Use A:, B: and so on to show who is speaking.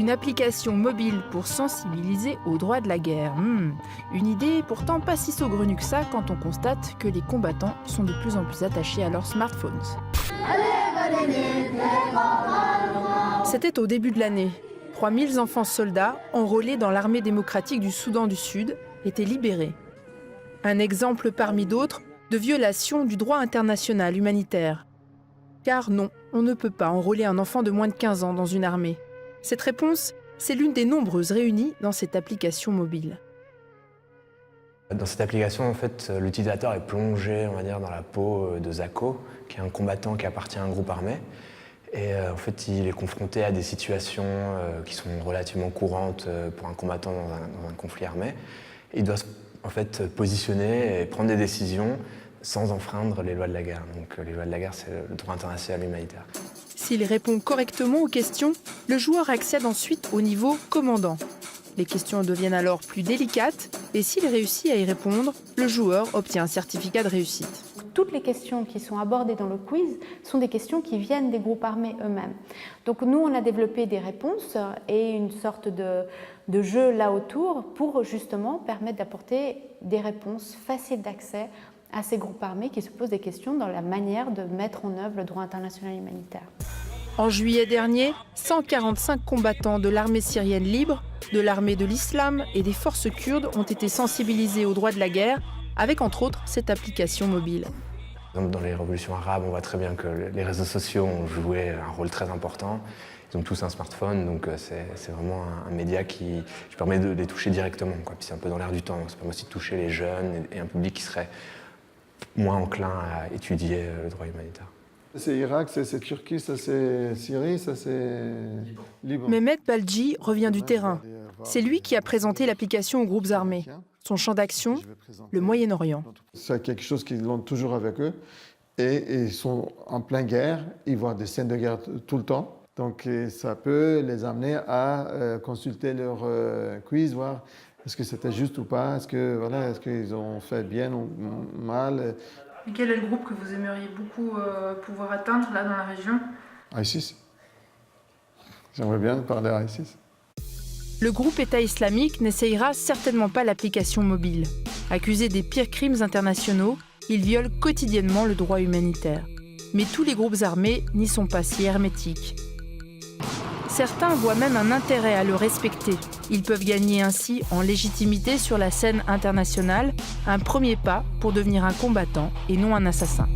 A: Une application mobile pour sensibiliser aux droits de la guerre. Une idée pourtant pas si saugrenue que ça quand on constate que les combattants sont de plus en plus attachés à leurs smartphones. C'était au début de l'année. 3000 enfants soldats, enrôlés dans l'armée démocratique du Soudan du Sud, étaient libérés. Un exemple parmi d'autres de violation du droit international humanitaire. Car non, on ne peut pas enrôler un enfant de moins de 15 ans dans une armée. Cette réponse, c'est l'une des nombreuses réunies dans cette application mobile.
B: Dans cette application, en fait, l'utilisateur est plongé, on va dire, dans la peau de Zako, qui est un combattant qui appartient à un groupe armé. Et en fait, il est confronté à des situations qui sont relativement courantes pour un combattant dans un conflit armé. Et il doit en fait positionner et prendre des décisions sans enfreindre les lois de la guerre. Donc les lois de la guerre, c'est le droit international humanitaire.
A: S'il répond correctement aux questions, le joueur accède ensuite au niveau commandant. Les questions deviennent alors plus délicates et s'il réussit à y répondre, le joueur obtient un certificat de réussite.
C: Toutes les questions qui sont abordées dans le quiz sont des questions qui viennent des groupes armés eux-mêmes. Donc nous, on a développé des réponses et une sorte de jeu là autour pour justement permettre d'apporter des réponses faciles d'accès à ces groupes armés qui se posent des questions dans la manière de mettre en œuvre le droit international humanitaire.
A: En juillet dernier, 145 combattants de l'armée syrienne libre, de l'armée de l'islam et des forces kurdes ont été sensibilisés aux droits de la guerre, avec entre autres cette application mobile.
B: Dans les révolutions arabes, on voit très bien que les réseaux sociaux ont joué un rôle très important. Ils ont tous un smartphone, donc c'est vraiment un média qui permet de les toucher directement, quoi. Puis c'est un peu dans l'air du temps, ça permet aussi de toucher les jeunes et un public qui serait moins enclin à étudier le droit humanitaire.
D: C'est Irak, c'est Turquie, ça c'est Syrie, ça c'est Liban.
A: Mehmet Balji revient du terrain. C'est lui qui a présenté l'application aux groupes armés. Son champ d'action, le Moyen-Orient.
D: C'est quelque chose qu'ils l'ont toujours avec eux. Et ils sont en pleine guerre, ils voient des scènes de guerre tout le temps. Donc ça peut les amener à consulter leur quiz, voir est-ce que c'était juste ou pas, est-ce qu'ils ont fait bien ou mal.
E: Et quel est le groupe que vous aimeriez beaucoup pouvoir atteindre là dans la région ?
D: ISIS. J'aimerais bien parler à ISIS.
A: Le groupe État islamique n'essayera certainement pas l'application mobile. Accusé des pires crimes internationaux, il viole quotidiennement le droit humanitaire. Mais tous les groupes armés n'y sont pas si hermétiques. Certains voient même un intérêt à le respecter. Ils peuvent gagner ainsi en légitimité sur la scène internationale, un premier pas pour devenir un combattant et non un assassin.